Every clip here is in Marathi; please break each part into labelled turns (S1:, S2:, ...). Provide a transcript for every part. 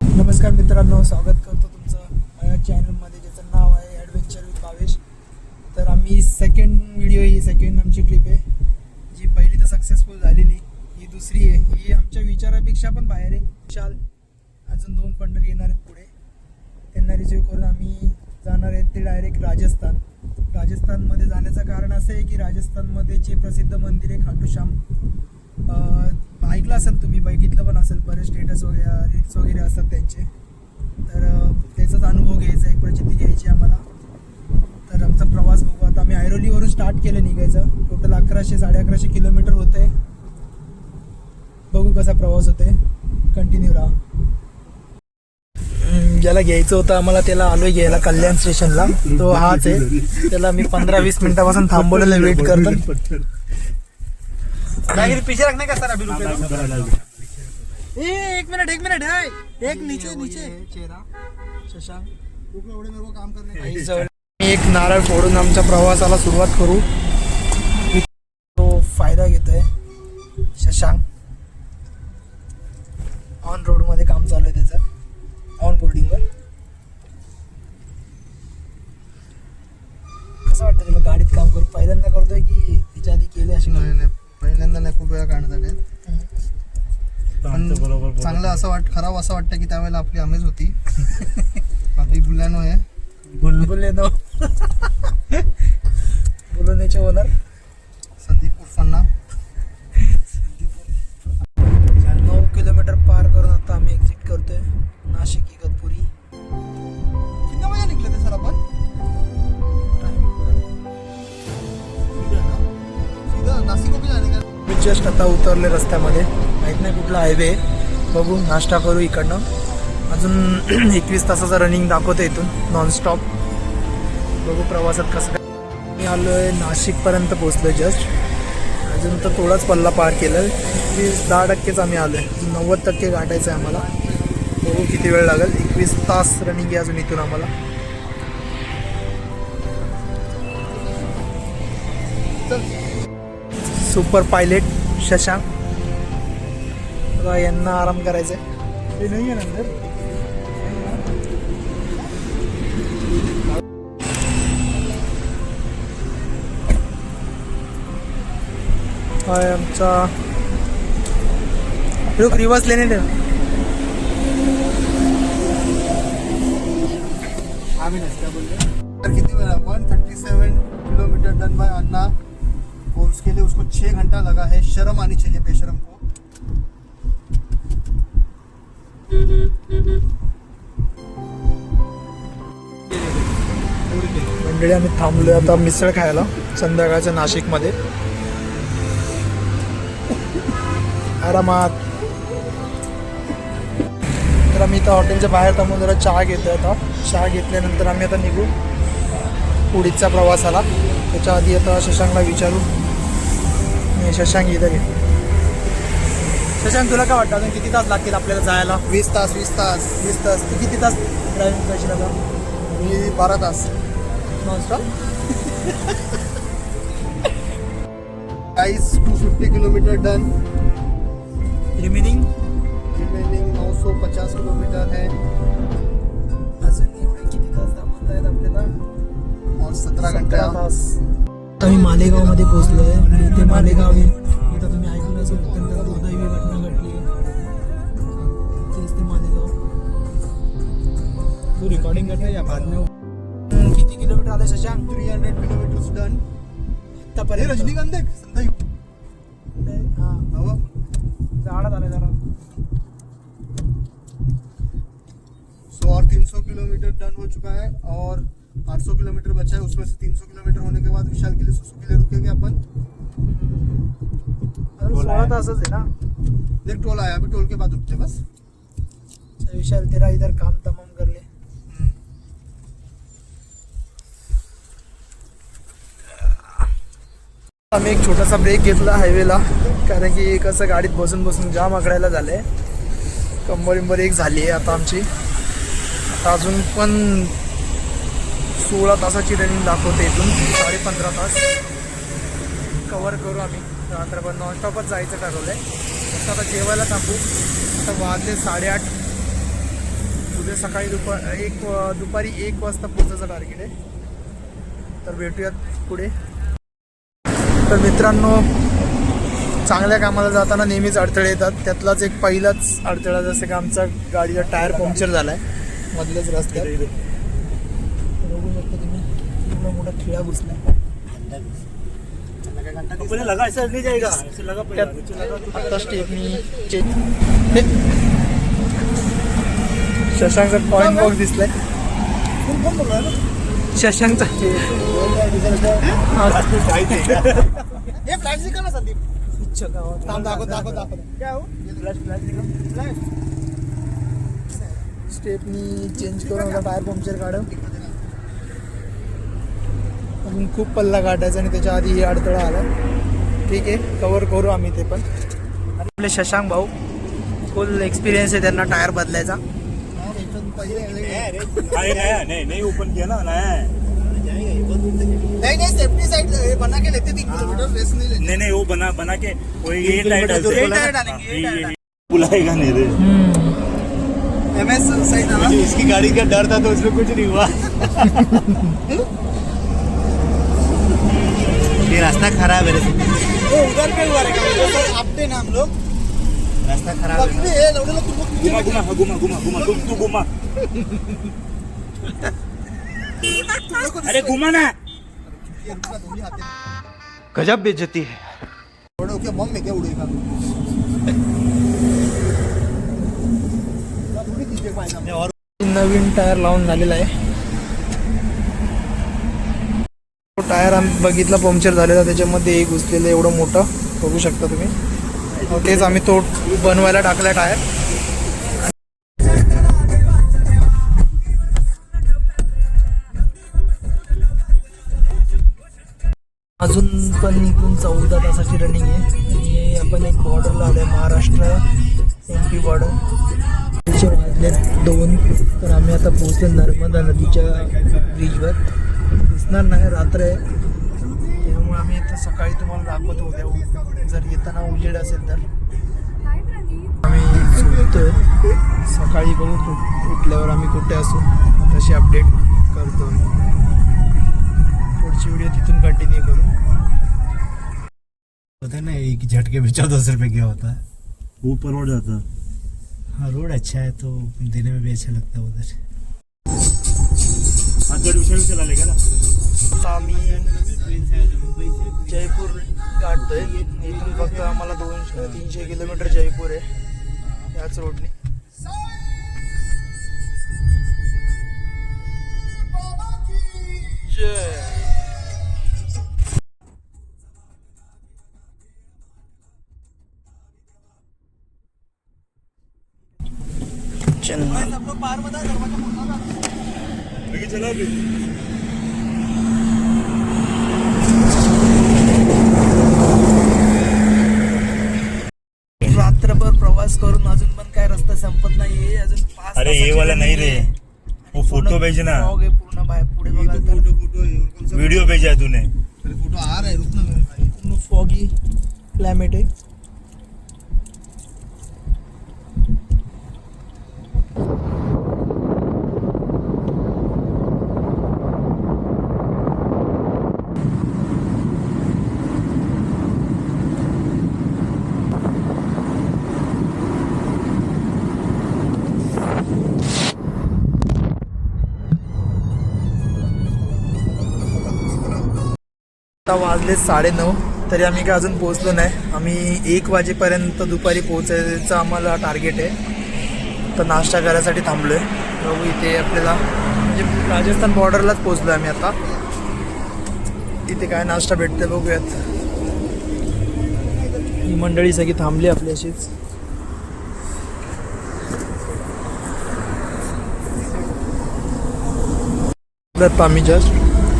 S1: नमस्कार मित्रांनो, स्वागत करतो तुमचं माझ्या चॅनलमध्ये ज्याचं नाव आहे ॲडव्हेंचर विथ भावेश. तर आम्ही सेकंड आमची ट्रिप आहे, जी पहिली तर सक्सेसफुल झालेली, ही दुसरी आहे. ही आमच्या विचारापेक्षा पण बाहेर आहे. विशाल अजून 2 पंढरी येणार आहेत पुढे. त्यांना रिसिव्ह करून आम्ही जाणार आहेत ते डायरेक्ट राजस्थानमध्ये जाण्याचं कारण असं आहे की राजस्थानमध्ये जे प्रसिद्ध मंदिर आहे खाटू श्याम, ऐकलं असेल तुम्ही, बघितलं पण असेल, बरेच स्टेटस वगैरे रील्स वगैरे असतात त्यांचे. तर त्याचाच अनुभव घ्यायचा, एक प्रचिती घ्यायची आम्हाला. तर आमचा प्रवास बघू. आता आम्ही ऐरोलीवरून स्टार्ट केलं निघायचं. टोटल 1100-1150 किलोमीटर होते. बघू कसा प्रवास होते, कंटिन्यू राहा. ज्याला घ्यायचं होतं आम्हाला त्याला आलोय घ्यायला कल्याण स्टेशनला. तो हाच आहे. त्याला मी 15-20 मिनिटापासून थांबवलेलं वेट करतो. पीछे रखने का सर अभी रुपये. एक मिनट एक नीचे चेहरा शशांक एवढे मेरे को काम करने. एक नारळ फोडून आमच्या प्रवासाला सुरुवात करू. तो फायदा घेतोय शशांक. ऑन रोड मध्ये काम चालू आहे त्याचं, ऑन बोर्डिंगवर. कसं वाटतं तुला गाडीत काम करू? पहिल्यांदा करतोय की त्याच्या आधी केले अशी?
S2: नाही, पहिल्यांदा नाही, खूप वेळा काढण्यात आले. पण चांगलं असं खराब असं वाटतं की त्यावेळेला आपली आमेज होती. आपली बुल्यानो आहे,
S1: बुलढाण्याचे ओनर
S2: संदीप उर्फांना.
S1: 9 किलोमीटर पार करून आता आम्ही एक्झिट करतोय नाशिक इगतपुरी.
S2: किती वाजे निघले ते सर आपण? नाशिक होते जाणे का?
S1: मी जस्ट आता उतरले रस्त्यामध्ये, माहीत नाही कुठला हायवे. बघू, नाश्ता करू इकडनं. अजून 21 तासाचा रनिंग दाखवतं इथून नॉनस्टॉप. बघू प्रवासात कसं काय. मी आलो आहे नाशिकपर्यंत पोचलो जस्ट. अजून तर थोडाच पल्ला पार केलं आहे. 10%च आम्ही आलो आहे. अजून 90% गाठायचं आहे आम्हाला. बघू किती वेळ लागेल. 21 तास रनिंग आहे अजून इथून आम्हाला. सुपर पायलट शशांक बघा, यांना आराम करायचा आहे. ते नाही आहे नंतर. हाय आमचा रुक रिवर्स लेने दे. आम्ही नसत्या बोलले.
S2: किती वेळ आपण 37 किलोमीटर डन बाय अन्ना. और उसके लिए उसको 6 घंटा लगा है. शर्म आनी चाहिए बेशरम को.
S1: मंडळी आम्ही थांबलोय आता मिसळ खायला संध्याकाळच्या नाशिकमध्ये. आरामात. तर आम्ही इथं हॉटेलच्या बाहेर थांबून जरा चहा घेतोय. आता चहा घेतल्यानंतर आम्ही आता निघू पुढीच्या प्रवासाला. त्याच्या आधी आता शशांकला विचारू. शशांक इथं घे. शशांक, तुला काय वाटतं अजून किती तास लागतील आपल्याला जायला?
S2: 20 तास.
S1: तू किती तास ड्रायव्हिंग करशील आता?
S2: मी 12 तास
S1: nonstop.
S2: Guys 250 kilometre done.
S1: Remaining
S2: 950 kilometre है.
S1: अजून एवढे किती तास दाखवत आहेत आपल्याला?
S2: और 17 घंटा.
S1: आम्ही मालेगावमध्ये पोहोचलोय. इथे मालेगाव आहे. इथं तुम्ही ऐकून असेल अत्यंत दुर्दैवी घटना घडली आहे. तेच ते मालेगाव. तू रेकॉर्डिंग करता या बाद में. किती किलोमीटर आले शशांक?
S2: 300 kilometre done.
S1: आतापर्यंत
S2: रजनीकांत देख संध्या.
S1: हां,
S2: हवा
S1: झाडात आले जरा.
S2: और 300 किलोमीटर डन हो चुका है और 800 किलोमीटर बचा है. उसमें से 300 किलोमीटर होने के बाद विशाल के लिए सुसुकी ले रुकेंगे अपन.
S1: 16 तासच आहे ना.
S2: देख टोल आया, अभी टोल के बाद रुकते बस.
S1: विशाल तेरा इधर काम तमाम कर ले. आम्ही एक छोटासा ब्रेक घेतला हायवेला, कारण की कसं गाडीत बसून बसून जाम आकडायला झालंय. कंबर एक झाली आहे आता आमची. आता अजून पण 16 तासाची रनिंग दाखवते. इथून 15.5 तास कवर करू आम्ही. रात्रभर नॉनस्टॉपच जायचं ठरवलंय. मस्त आता जेवायला थांबू. आता वाजले 8:30. उद्या सकाळी दुपारी 1 वाजता पोहोचायचं टार्गेट आहे. तर भेटूयात पुढे. तर मित्रांनो, चांगल्या कामाला जाताना नेहमीच अडथळे येतात. त्यातलाच एक पहिलाच अडथळा जसं की आमचा गाडीचा टायर पंक्चर झाला आहे मधल्याच रस्त्यात. बघू शकता तुम्ही एवढा मोठा खिळा घुसला. आता स्टेपनी शशांकचा कॉइन बॉक्स दिसलाय. शशांकचा स्टेपनी चेंज करून आता टायर पंक्चर काढ. अजून खूप पल्ला काढायचा आणि त्याच्या आधी हे अडथळा आला. ठीक आहे, कवर करू आम्ही ते पण. आपले शशांक भाऊ फुल एक्सपिरियन्स आहे त्यांना टायर बदलायचा.
S3: नहीं ओपन किया ना.
S2: नहीं सेफ्टी साइड बना के लेते 3 किलोमीटर रेस नहीं लेते.
S3: नहीं वो बना के वो ये टायर
S2: डालेंगे.
S3: बुलाएगा नहीं रे.
S2: एमएस सही था ना.
S3: इसकी गाड़ी का डर था तो उसमें कुछ नहीं हुआ. ये रास्ता खराब है.
S2: उधर पे हुआ रहेगा आपने ना हम लोग.
S3: रास्ता खराब है. घुमा तू घुमा. अरे घुमा ना.
S4: गजब बेइज्जती है.
S2: उड़ो क्या बम में क्या उड़ेगा.
S1: नवीन टायर लावून झालेला आहे. टायर आम्ही बघितला पंक्चर झालेला, त्याच्यामध्ये एक घुसलेलं एवढं मोठं बघू शकता तुम्ही. तेच आम्ही तो बनवायला टाकला टायर. अजून पण इकडून 14 तासाची रनिंग आहे आणि आपण एक बॉर्डरला आलो आहे, महाराष्ट्र MP बॉर्डर. वाजले 2. तर आम्ही आता पोहोचलो नर्मदा नदीच्या ब्रिजवर. दिसणार नाही, रात्र आहे त्यामुळे आम्ही इथं सकाळी तुम्हाला दाखवतो. उद्या जर येताना उजेड असेल तर आम्ही झोपतोय. सकाळी बघू उठल्यावर आम्ही कुठे असू तशी अपडेट करतो. पुढची व्हिडिओ तिथून कंटिन्यू करू.
S4: पता है ना, एक झटके में 1400 रुपये क्या होता है.
S3: ऊपर रोड जाता.
S4: हाँ, रोड अच्छा है तो देने में भी अच्छा लगता है उधर.
S3: विषय चला लेगा ना.
S1: आम्ही जयपूर गाठतोय. इथून फक्त आम्हाला 200-300 किलोमीटर जयपूर आहे याच रोडने. जय चेन्नई.
S3: चला अभी.
S1: रात्रभर प्रवास करून अजून पण काय रस्ता संपत नाहीये. अजून 5
S3: अरे ये वाला नहीं रे, वो फोटो भेजना.
S1: फॉग आहे पूर्ण बाहेर. पुढे बघाल तर
S3: वीडियो भेजा है तूने.
S2: फोटो आ रहा है. रुकना मेरे भाई.
S1: पूर्ण फॉगी क्लायमेट आहे. आता वाजले 9:30 तरी आम्ही काय अजून पोहोचलो नाही. आम्ही 1 वाजेपर्यंत दुपारी पोहोचायचं आम्हाला टार्गेट आहे. तर नाश्ता करायसाठी थांबलो आहे. बघू इथे आपल्याला म्हणजे राजस्थान बॉर्डरलाच पोहोचलो आम्ही आता. इथे काय नाश्ता भेटते बघूयात. ही मंडळी सगळी थांबली आपली अशीच. आम्ही जस्ट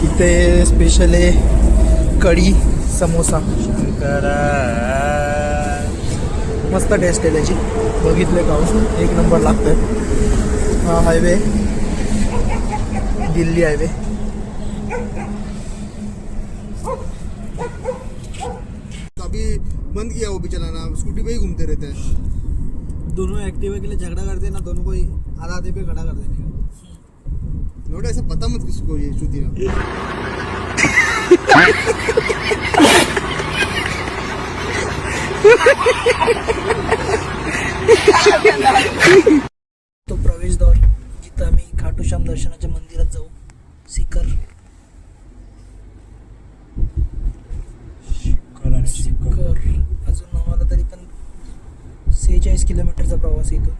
S1: इथे स्पेशल आहे कढी समोसा. मस्त टेस्ट आहे त्याची. बघितले खाऊन 1 नंबर लागतंय. हा हायवे दिल्ली हायवे.
S2: अभी बंद किया वो भी चलाना, स्कूटी पे ही घूमते रहते हैं।
S1: दोनों एक्टिवा के लिए झगड़ा करते हैं ना, दोनों को आधा आधे पे खड़ा कर देंगे।
S2: नोड़ा ऐसा पता मत किसको ये चुतिया।
S1: तो प्रवेशद्वार जिथं आम्ही खाटूश्याम दर्शनाच्या मंदिरात जाऊ, सिकर सिकर अजून आम्हाला तरी पण 46 किलोमीटरचा प्रवास आहे इथून.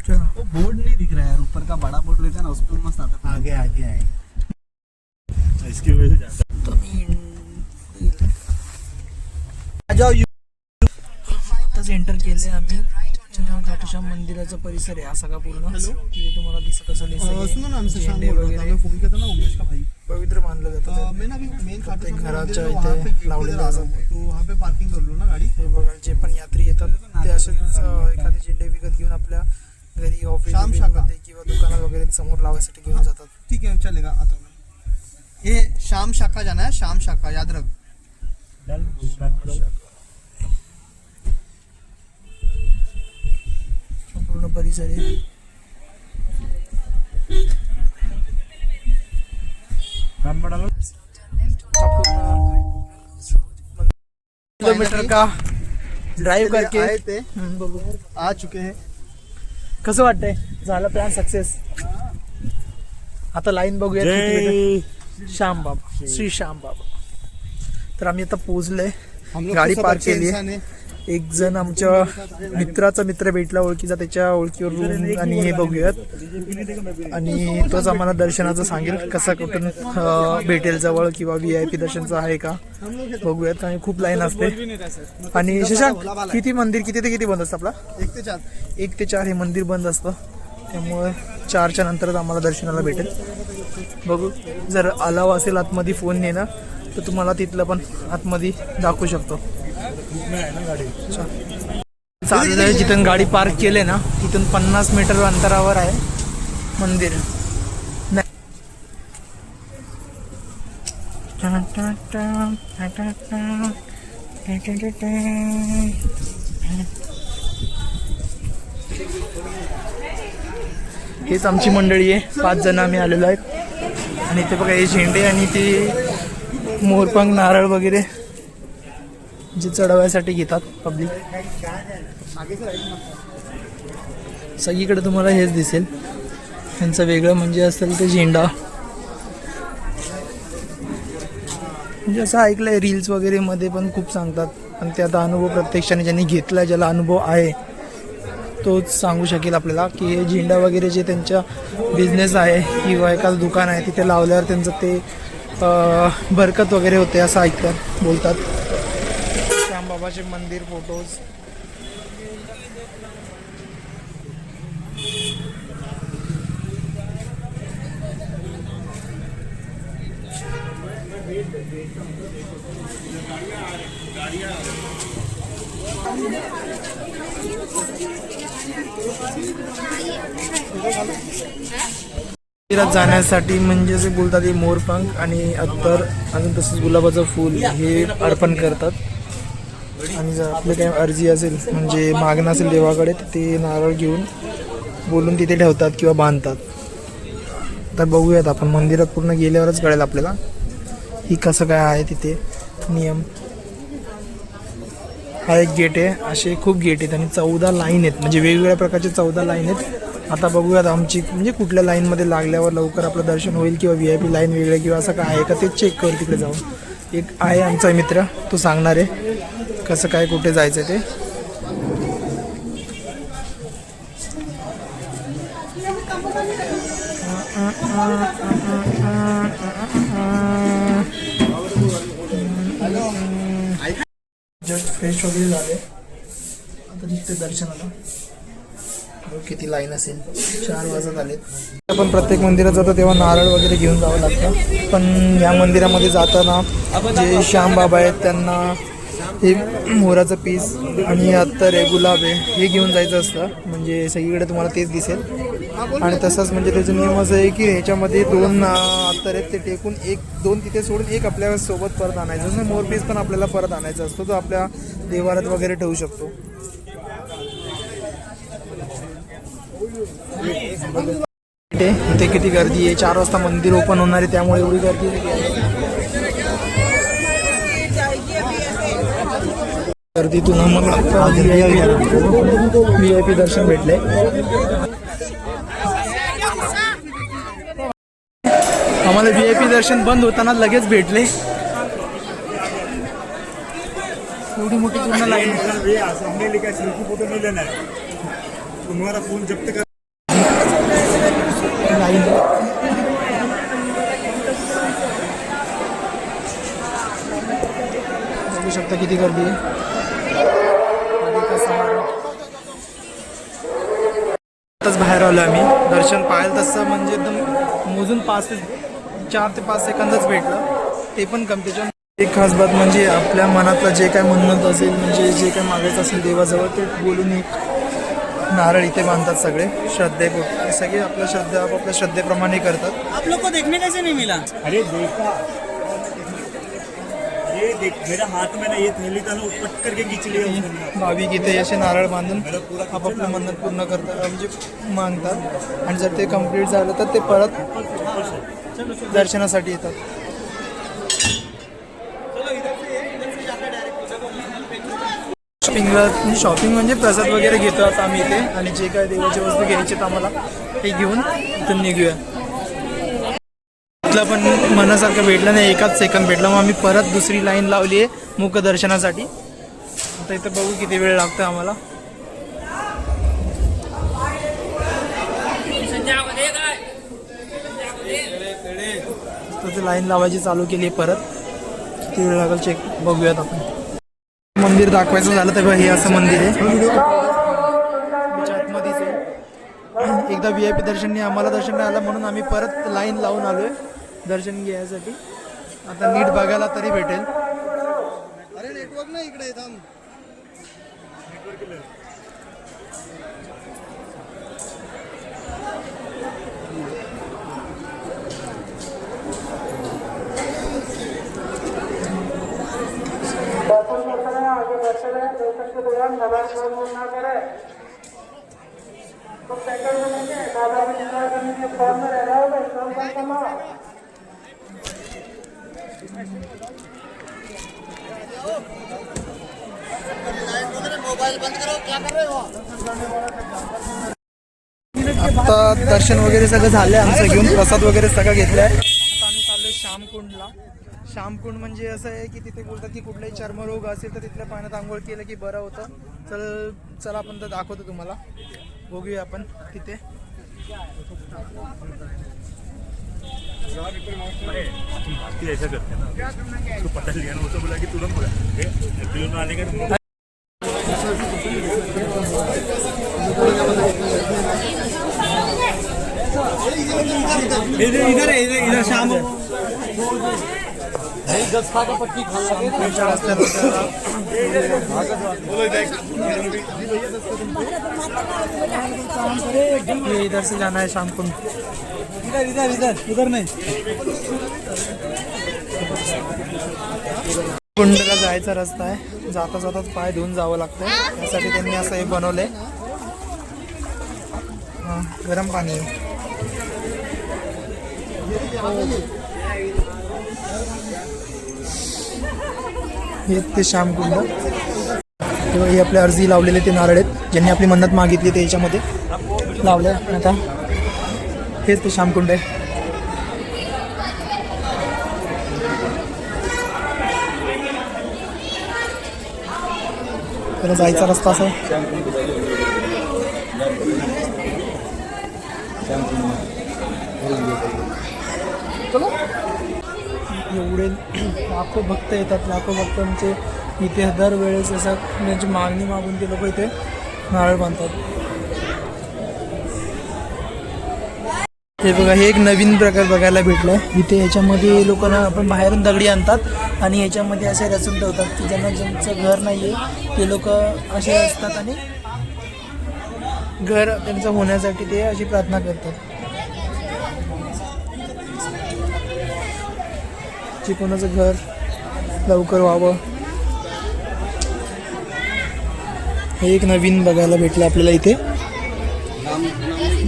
S1: चला.
S5: वो बोर्ड नहीं दिख रहा है यार, ऊपर का बड़ा बोर्ड रहता है ना, उस पर मस्त आता है।
S4: आगे आगे आए
S3: इसकी वजह से जाता
S1: तो आम्ही आताच एंटर केले आम्ही. खाटूश्याम मंदिराचा परिसर आहे हा सगळा पूर्ण. तिथे तुम्हाला दिसत असेल
S2: सुनो ना, हमसे शाम
S1: झेंडे
S2: बोल रहा था,
S1: वगैरे
S2: हमें फोन किया था ना उमेश का भाई।
S1: पवित्र मानलं जातं.
S2: मैं ना अभी मेन खाटू श्याम
S1: घराच्या
S2: मंदिर है, वहाँ पे
S1: इथे
S2: गेट
S1: लावलेलं
S2: पे आ रहा
S1: असं.
S2: हूँ, तो वहाँ पे पार्किंग कर लो ना गाड़ी।
S1: हे बघा जे पण यात्री येतात ते असेच एखादे झेंडे विकत घेऊन आपल्या घरी ऑफिस
S2: शाम शाखा.
S1: किंवा दुकानात वगैरे समोर लावायसाठी घेऊन जातात.
S2: ठीक है चलेगा, आता हूँ मैं। ये शाम शाखा जाना है, शाम शाखा याद रख।
S1: पूर्ण परिसर आहे. किलोमीटर का ड्राईव्ह करके
S2: आए थे,
S1: बघू
S2: आ चुके हैं।
S1: कसं वाटतंय. झालं प्लॅन सक्सेस. आता लाईन बघूया.
S3: जय
S1: श्याम बाबा, श्री श्याम बाबा. तर आम्ही आता पोहोचलोय.
S2: हम लोग
S1: गाड़ी
S2: तो सब
S1: पार्क
S2: अच्छे
S1: केली आहे.
S2: इंसान हैं।
S1: एक जण आमच्या मित्राचा मित्र भेटला ओळखीचा, त्याच्या ओळखीवर रूम आणि हे बघूयात. आणि तोच आम्हाला दर्शनाचं सांगेल कसं कुठून भेटेल जवळ किंवा VIP दर्शनचं आहे का बघूयात. आणि खूप लाईन असते. आणि शशांक किती मंदिर किती ते किती बंद असतं आपला.
S2: 1 ते 4
S1: 1 ते 4 हे मंदिर बंद असतं. त्यामुळे 4च्या नंतरच आम्हाला दर्शनाला भेटेल. बघू जर अलाव असेल आतमध्ये फोन नेणं तर तुम्हाला तिथलं पण आतमध्ये दाखवू शकतो. चाललंय जिथून गाडी पार्क केले ना तिथून 50 मीटर अंतरावर आहे मंदिर. हेच आमची मंडळी आहे. 5 जण आम्ही आलेलो आहेत. आणि ते बघा हे झेंडे आणि ते मोरपंख नारळ वगैरे जे चढवायसाठी घेतात पब्लिक. सगळीकडे तुम्हाला हेच दिसेल. त्यांचं वेगळं म्हणजे असेल ते झेंडा. म्हणजे असं ऐकलंय रील्स वगैरे मध्ये पण खूप सांगतात. पण ते आता अनुभव प्रत्यक्षाने ज्यांनी घेतलाय, ज्याला अनुभव आहे तोच सांगू शकेल आपल्याला की हे झेंडा वगैरे जे त्यांच्या बिझनेस आहे किंवा एखादं दुकान आहे तिथे लावल्यावर त्यांचं ते बरकत वगैरे होते असं ऐकतात बोलतात. श्यामबाबाचे मंदिर फोटोज. मंदिरात जाण्यासाठी म्हणजे असे बोलतात हे मोरपंख आणि अत्तर अजून तसंच गुलाबाचं फूल हे अर्पण करतात. आणि जर आपली काही अर्जी असेल म्हणजे मागणं असेल देवाकडे तर ते नारळ घेऊन बोलून तिथे ठेवतात किंवा बांधतात. तर बघूयात आपण मंदिरात पूर्ण गेल्यावरच कळेल आपल्याला ही कसं काय आहे तिथे नियम. हा एक गेट आहे. असे खूप गेट आहेत आणि 14 लाईन आहेत. म्हणजे वेगवेगळ्या प्रकारचे 14 लाईन आहेत. आता बघूयात आमची म्हणजे कुठल्या लाईनमध्ये लागल्यावर लवकर आपलं दर्शन होईल किंवा VIP लाईन वेगळ्या किंवा असं काय आहे का ते चेक कर तिकडे जाऊन. एक आहे आमचा मित्र तो सांगणार आहे कसं काय कुठे जायचं ते. जस्ट फ्रेश वगैरे झाले. आता तिथे दर्शनाला किती लाईन असेल. 4 वाजत आलेत. आपण प्रत्येक मंदिरात जातो तेव्हा नारळ वगैरे घेऊन जावं लागतं. पण या मंदिरामध्ये जाताना जे श्याम बाबा आहेत त्यांना हे मोराचं पीस आणि अत्तर आहे गुलाब आहे हे घेऊन जायचं असतं. म्हणजे सगळीकडे तुम्हाला तेच दिसेल. आणि तसंच म्हणजे त्याचा नियम असं आहे की ह्याच्यामध्ये 2 अत्तर आहेत ते टेकून 2 तिथे सोडून एक आपल्या सोबत परत आणायचं असं. मोरपीस पण आपल्याला परत आणायचा असतो, तो आपल्या देवारात वगैरे ठेवू शकतो. इथे किती गर्दी आहे, 4 वाजता मंदिर ओपन होणार आहे त्यामुळे एवढी गर्दी गर्दीतून आम्हाला VIP दर्शन भेटले. आम्हाला VIP दर्शन बंद होताना लगेच भेटले. एवढी मोठी पूर्ण लाईन
S3: सामने लिखा सेल्फी फोटो नहीं लेना है, तुम्हारा फोन जब्त कर.
S1: लाईन बघू शकता किती गर्दी आहे. आताच बाहेर आलो आम्ही. दर्शन पाहायला तसं म्हणजे एकदम मोजून 4 ते 5 सेकंदच भेटलं, ते पण कमी. त्याच्या एक खास बात म्हणजे आपल्या मनातलं जे काय म्हणत असेल, म्हणजे जे काय मागायचं असेल देवाजवळ, ते बोलून एक नारळ इथे बांधतात सगळे श्रद्धेपोटी. सगळे आपल्या श्रद्धेप्रमाणे करतात.
S5: आप लोग को देखने कैसे नहीं मिला?
S3: अरे देखा, ये देख मेरा हाथ में ना ये थैली था ना, वो कट करके खींच लिया उसने.
S1: भाविक इथे असे नारळ बांधून आपापलं मन्नत पूर्ण करतात, म्हणजे मागतात. आणि जर ते कंप्लीट झालं तर ते परत दर्शनासाठी येतात. शॉपिंग म्हणजे प्रसाद वगैरे घेतो आता आम्ही इथे, आणि जे काय देवाची वस्तू घ्यायची तर आम्हाला ते घेऊन इथून निघूया. इथलं पण मनासारखं भेटलं नाही, 1 सेकंद भेटलं. मग आम्ही परत दुसरी लाईन लावली आहे मुखदर्शनासाठी. आता इथं बघू किती वेळ लागतो आम्हाला. तर लाईन लावायची चालू केली आहे परत. किती वेळ लागेल चेक बघूयात आपण. मंदिर दाखवायचं झालं तर हे असं मंदिर आहे. आतमध्येच आहे. एकदा VIP दर्शन नाही, आम्हाला दर्शन नाही आलं म्हणून आम्ही परत लाईन लावून आलोय दर्शन घ्यायसाठी. आता नीट बघायला तरी भेटेल.
S2: अरे नेटवर्क ना इकडे थांब.
S1: आता दर्शन वगैरे सगळं झालंय आमचं, घेऊन प्रसाद वगैरे सगळं घेतलाय. आता आम्ही चाललोय श्यामकुंडला. श्यामकुंड म्हणजे असं आहे की तिथे बोलतात की कुठलाही चर्मरोग असेल तर तिथल्या पाण्यात आंघोळ केलं की बरं होतं. चला आपण तर दाखवतो तुम्हाला, बघूया आपण तिथे.
S3: भारतीय ऐसा करते हैं ना, उसको पता लिया ना, उसको बोला कि तुरंत बोला एप्रिल में आने का.
S5: इधर शाम
S1: इधर से जाना है श्यामकुंड.
S5: उधर नहीं.
S1: कुंडला जायचा रस्ता आहे. जाता जाताच पाय धुवून जावं लागतंय, त्यासाठी त्यांनी असं हे बनवलंय. गरम पाणी आहे. हे ते श्यामकुंड. तेव्हा हे आपल्या अर्जी लावलेले ते नारळ आहेत, ज्यांनी आपली मन्नत मागितली ते याच्यामध्ये लावले. आता हेच ते श्यामकुंड आहे. त्याला जायचा रस्ता असा एवढे लाखो भक्त येतात. लाखो भक्तांचे इथे दरवेळेस असं त्यांची मागणी मागून ते लोक इथे नारळ बांधतात. हे बघा, हे एक नवीन प्रकार बघायला भेटलाय इथे. ह्याच्यामध्ये लोकांना आपण बाहेरून दगडी आणतात आणि ह्याच्यामध्ये असे रचून ठेवतात की ज्यांचं घर नाही आहे ते लोक असे असतात आणि घर त्यांचं होण्यासाठी ते अशी प्रार्थना करतात की कोणाचं घर लवकर व्हावं. हे एक नवीन बघायला भेटलं आपल्याला इथे.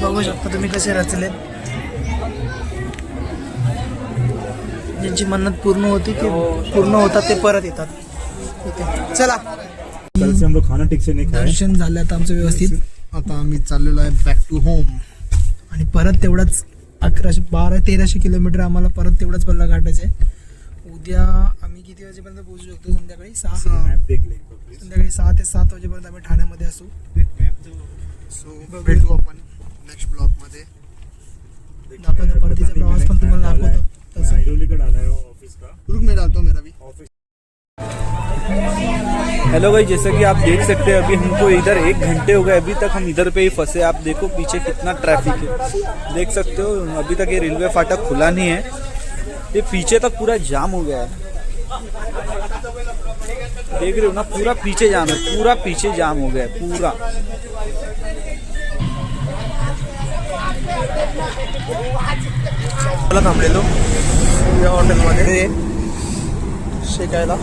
S1: बघू शकता तुम्ही कसे रचलेत. ज्यांची मन्नत पूर्ण होती ते पूर्ण होतात ते परत येतात इथे. चला
S3: कल से हम लोग खाना ठीक से नहीं खाए.
S1: दर्शन झालं आता आमचं व्यवस्थित.
S2: आता आम्ही चाललेलो आहे बॅक टू होम.
S1: आणि परत तेवढाच 1100-1300 किलोमीटर आम्हाला परत तेवढाच पल्ला गाठायचा आहे. उद्या आम्ही किती वाजेपर्यंत पोहोचू शकतो? संध्याकाळी 6.
S3: मैप देख ले एक बार please.
S1: संध्याकाळी 6 ते 7 वाजेपर्यंत आम्ही ठाण्यामध्ये असू.
S2: सो भेटू आपण नेक्स्ट ब्लॉग मध्ये.
S1: आपण परतीचा प्रवास पण तुम्हाला दाखवतो. तसं
S3: आइडोली का डाला है वो ऑफिस का.
S2: रुक मैं डालता हूँ मेरा भी.
S3: ऑफिस
S5: हेलो भाई, जैसा कि आप देख सकते हैं अभी हमको इधर 1 घंटे हो गए, अभी तक हम इधर पे ही फंसे. आप देखो पीछे कितना ट्रैफिक है, देख सकते हो. अभी तक ये रेलवे फाटक खुला नहीं है. ये पीछे तक पूरा जाम हो गया है, देख रहे हो ना. पूरा पीछे जाम है, पूरा पीछे जाम हो गया है पूरा.
S1: मला थांबलेलो या हॉटेलमध्ये शेकायला.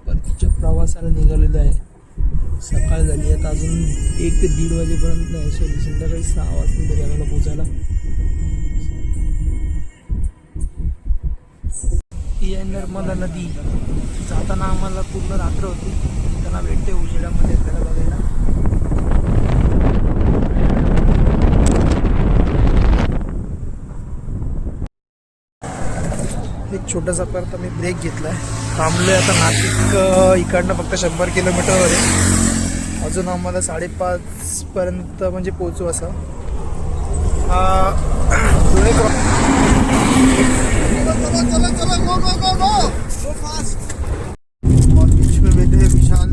S1: परतीच्या प्रवासाला निघालेलो आहे. सकाळ झाली आता अजून 1 ते 1:30 वाजेपर्यंत नाही. संध्याकाळी 6 वाजता तरी आम्हाला पोचायला. ही आहे नर्मदा नदी. जाताना आम्हाला पूर्ण रात्र होती. त्यांना भेटते उजेडामध्ये आपल्याला बघायला. एक छोटासा परत आम्ही ब्रेक घेतला आहे. थांबलोय आता. नाशिक इकडनं फक्त 100 किलोमीटरवर आहे. अजून आम्हाला 5:30 पर्यंत म्हणजे पोचू असं. पुणे
S2: चलो चलो गो गो गो गो गो फास्ट. और बीच में बैठे हैं विशाल,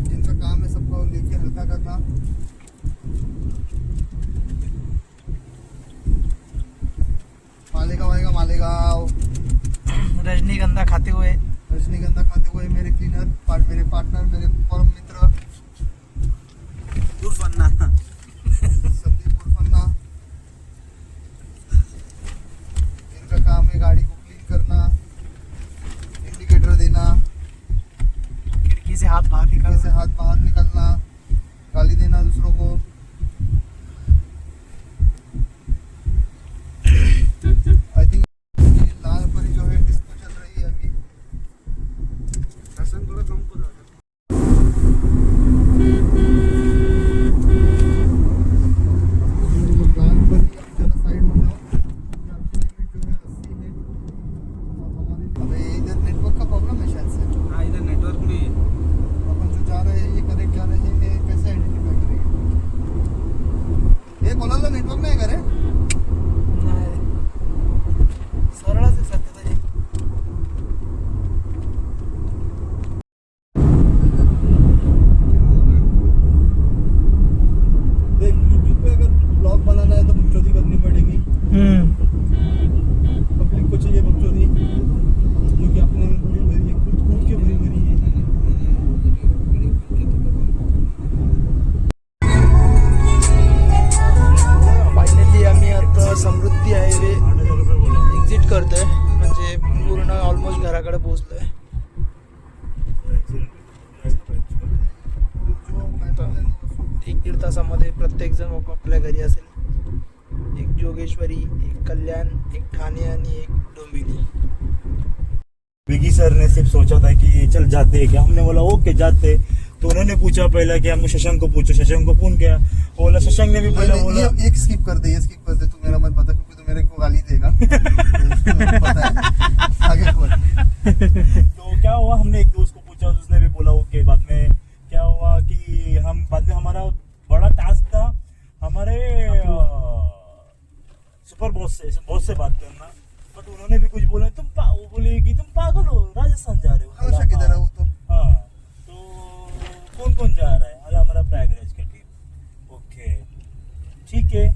S2: जिनका काम है सबको लेके हल्का करना. मालेगांव आएगा मालेगांव.
S1: रजनीगंधा खाते हुए
S2: रजनीगंधा खाते हुए मेरे क्लीनर मेरे पार्टनर मेरे परम मित्र संदीप उर्फन्ना. इनका काम है गाड़ी को क्लीन करना, इंडिकेटर देना,
S1: खिड़की से हाथ बाहर
S2: घर से
S1: निकाल.
S2: हाथ बाहर निकलना, गाली देना दूसरों को. आई थिंक लाल परी जो है डिस्को चल रही है अभी. फैशन थोड़ा कम हो जाएगा. लाल परी जरा साइड में जाओ. आपकी लिमिट जो है 80 है और हमारी. अबे इधर नेटवर्क का प्रॉब्लम है शायद से.
S5: हाँ, इधर नेटवर्क भी है.
S2: अपन जो जा रहे हैं ये करेक्ट जा रहे हैं, ये कैसे आइडेंटिफाई करेंगे? ये कोलाला नेटवर्क नाही का रे?
S1: सरळच आहे सध्या तरी.
S2: देख यूट्यूब पे अगर ब्लॉग बनाना है तो बकचोदी करनी पड़ेगी. पब्लिक को चाहिए बकचोदी, क्योंकि अपने में भरी भरी है, कूद कूद के भरी भरी है.
S1: फायनली आम्ही आता समृद्धी हायवे एक्झिट करतोय. म्हणजे पूर्ण ऑलमोस्ट घराकडे पोहोचलोय. आता 1-1.5 तासामध्ये प्रत्येक जण आपल्या घरी असेल. एक जोगेश्वरी, एक कल्याण, एक ठाणे आणि एक डोंबिवली.
S3: बिगी सर ने सिर्फ सोचा था कि चल जाते हैं क्या. हमने बोला ओके जाते. तो उन्होंने पूछा पहला कि हमको शशांक को पूछो. शशांक को फोन किया, बोला शशांक ने भी पहले बोला.
S2: ये एक स्किप कर दे, ये स्किप कर दे. तू मेरा मत बता क्योंकि तू मेरे को गाली देगा. पता है. आगे बोल.
S3: तो क्या हुआ, हमने एक दोस्त को पूछा, उसने भी बोला ओके. बाद में क्या हुआ कि हम बाद में हमारा बड़ा टास्क था हमारे सुपर बॉस से बात करना. बट उन्होंने भी कुछ बोला, वो बोले कि तुम पागल हो, राजस्थान जा रहे हो।
S2: हमेशा किधर है वो तो।
S3: हाँ, तो कौन कौन जा रहा है? अरे हमारा प्रयागराज का टीम। ओके ठीक है,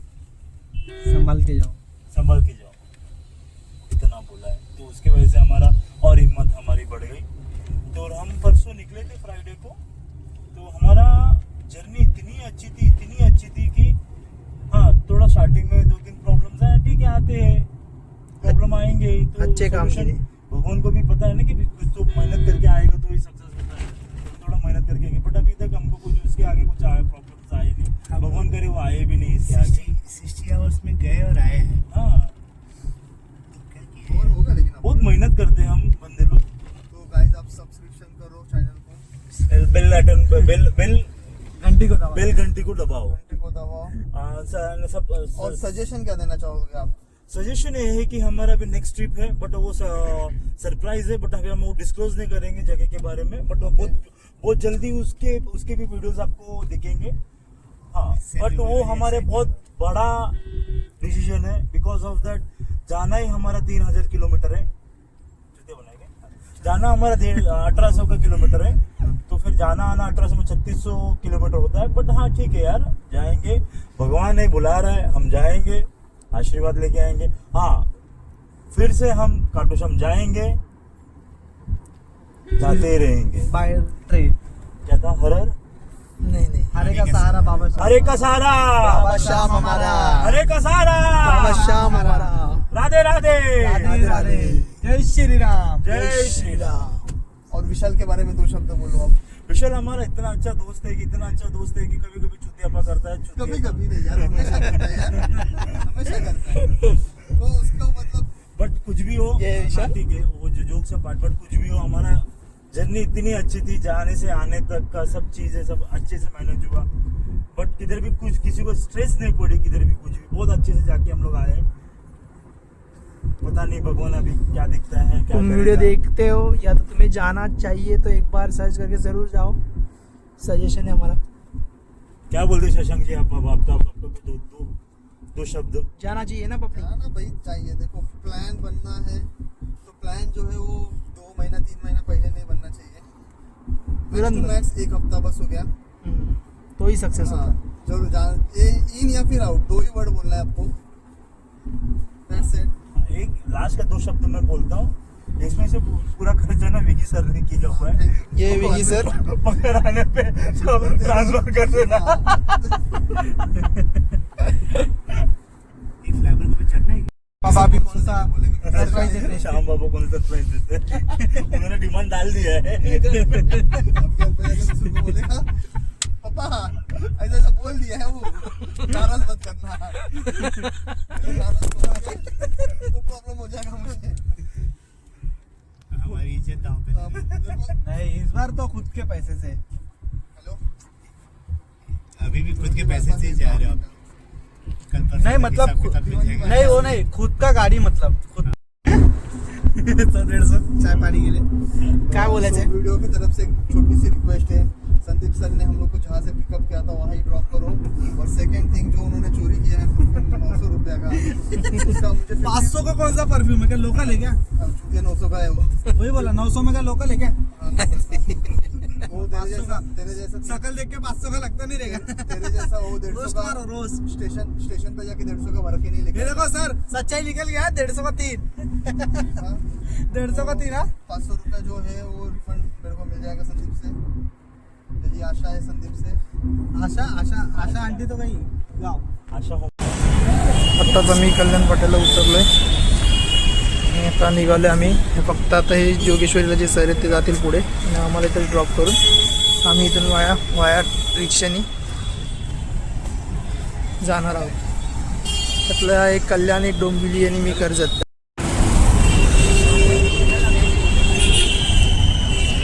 S1: संभाल के जाओ।
S3: संभल के जाओ, इतना बोला है। तो उसके वजह से हमारा और हिम्मत हमारी बढ़ गई। तो हम परसों निकले थे फ्राइडे को, तो हमारा जर्नी इतनी अच्छी थी कि हाँ, थोड़ा स्टार्टिंग में 2-3 प्रॉब्लम्स आए, ठीक है, आते हैं, प्रॉब्लम आएंगे तो
S1: अच्छे काम के
S3: solution
S1: लिए।
S3: भगवान को भी पता है ना कि कुछ तो मेहनत करके आएगा तो ही सक्सेस होता है, तो थोड़ा मेहनत करके आएंगे। बट अभी तक हमको कुछ उसके आगे कुछ आए प्रॉब्लम्स आए नहीं, भगवान करे वो आए भी नहीं इसके आगे।
S4: 60 आवर्स में गए और आए हैं।
S3: हाँ,
S2: और होगा लेकिन
S3: बहुत मेहनत करते हैं हम बंदे लोग।
S2: तो गाइस आप सब्सक्रिप्शन करो चैनल को,
S3: बेल
S1: घंटी को दबाओ।
S3: बेल घंटी को दबाओ।
S2: घंटे को दबाओ।
S3: सब
S2: और सजेशन क्या देना चाहोगे आप?
S3: सजेशन ये है कि हमारा अभी नेक्स्ट ट्रिप है, बट वो सरप्राइज है, बट अभी हम वो डिस्क्लोज नहीं करेंगे जगह के बारे में, बट वो बहुत जल्दी उसके भी वीडियोस आपको दिखेंगे। हाँ, बट वो हमारे बहुत बड़ा डिसीजन है, बिकॉज ऑफ दैट जाना ही हमारा 3000 किलोमीटर है। जूते बनाएंगे, जाना हमारा 1800 का किलोमीटर है, तो फिर जाना आना 1800 में 3600 किलोमीटर होता है। बट हाँ ठीक है यार, जाएंगे, भगवान ने बुला रहा है, हम जाएंगे, आशीर्वाद लेके आएंगे। हाँ, फिर से हम खाटू श्याम जाएंगे, जाते ही रहेंगे।
S1: By train.
S3: क्या था? हर
S1: नहीं, हरे का सहारा बाबा श्याम।
S3: हरे का सहारा,
S1: बाबा श्याम हमारा।
S3: हरे का सहारा,
S1: बाबा श्याम हमारा।
S3: राधे राधे,
S1: राधे राधे। जय श्री राम।
S3: जय श्री राम।
S2: और विशाल के बारे में 2 शब्द बोलो आप।
S3: विशाल हमारा इतना अच्छा दोस्त है कि कभी कभी चुतियापा करता है।
S2: कभी कभी नहीं यार, हमेशा करता है यार, हमेशा करता है। तो उसका मतलब
S3: बट कुछ भी हो,
S1: ये विशाल?
S3: हाँ, ठीक है, वो जो जोक से पार्ट, बट कुछ भी हो, हमारा जर्नी इतनी अच्छी थी, जाने से आने तक का सब चीजें सब अच्छे से मैनेज हुआ। बट किधर भी कुछ किसी को स्ट्रेस नहीं पड़ी, किधर भी कुछ भी बहुत अच्छे से जाके हम लोग आए। पता नहीं भगवान अभी क्या दिखता है, क्या
S1: तुम
S3: करेगा।
S1: वीडियो देखते हो या तो तुम्हें जाना चाहिए तो एक बार सर्च करके जरूर जाओ। सजेशन है हमारा।
S3: क्या बोलते शशांक जी आप? अब आपको दो शब्द।
S1: जाना चाहिए ना पप्पी।
S2: ना भाई चाहिए। देखो, प्लान बनना है तो प्लान जो है वो 2 महीना 3 महीना पहले नहीं बनना चाहिए।
S1: तुरंत।
S2: मैक्स 1 हफ्ता बस हो गया।
S1: तो ही सक्सेस होता
S2: हाँ,
S1: है।
S2: जरूर जान, इन या फिर आउट, 2 ही वर्ड बोलना है आपको। That's it।
S3: एक लास्ट का 2 शब्द मैं बोलता हूँ, इसमें से पूरा खर्चा ना विकी सर ने किया हुआ है।
S1: ये विकी सर
S3: पकड़ आने पे तो ट्रांसफर कर देना।
S4: ये फ्लाईओवर पे चढ़ना है।
S1: पापा भी कौन सा सरप्राइज देते हैं?
S3: श्याम बाबू को सरप्राइज देते हैं। उन्होंने डिमांड डाल दिया है।
S2: अब बोलेगा पापा ऐसा ऐसा बोल दिया है, वो नाराज मत करना। नाराज तो प्रॉब्लम हो जाएगा मुझे।
S4: हमारी इज्जत दांव पे नहीं।
S1: नहीं, इस बार तो खुद के पैसे से।
S2: हेलो,
S4: अभी भी खुद के पैसे से ही जा रहे हो आप। कल परसों
S1: नहीं,
S4: तक
S1: मतलब
S4: हिसाब किताब मिल जाएगा।
S1: नहीं, वो नहीं, खुद का गाड़ी, मतलब खुद 100-150 चाय पानी के लिए। क्या बोलायचं है?
S2: वीडियो की तरफ से एक छोटी सी रिक्वेस्ट है। संदीप सर ने हम लोग को जहाँ से पिकअप किया था वहाँ ही ड्रॉप करो। और सेकंड थिंग, जो उन्होंने चोरी किया है 900 रुपया का, उसका मुझे
S1: 500 का कौन सा परफ्यूम है? क्या लोकल है क्या?
S2: 900 का है वो।
S1: वही बोला, 900 में का लोकल है क्या?
S2: वो तेरे जैसा
S1: शकल देख के 500 का लगता नहीं रहेगा।
S2: तेरे जैसा वो 150
S1: रोस्ट
S2: का
S1: मारो, रोस्ट।
S2: स्टेशन पे जाके 150 का भर के नहीं
S1: ये
S2: लेके।
S1: देखो सर, सच्चाई निकल गया। 150 का 3। 150 का 3। हाँ,
S2: 500 रुपया जो है वो रिफंड मेरे को मिल जाएगा संदीप से। यही आशा है संदीप से।
S1: आशा आंटी तो काही गाव।
S3: आशा हो
S1: आत्ताच आम्ही कल्याण पाट्याला उतरलोय आणि आता निघालो आम्ही। फक्त आता हे जोगेश्वरीला जे सर आहेत ते जातील पुढे आणि आम्हाला इथे ड्रॉप करून आम्ही इथून वाया रिक्षाने जाणार आहोत। त्यातलं एक कल्याण, एक डोंबिवली आणि मी कर्जत।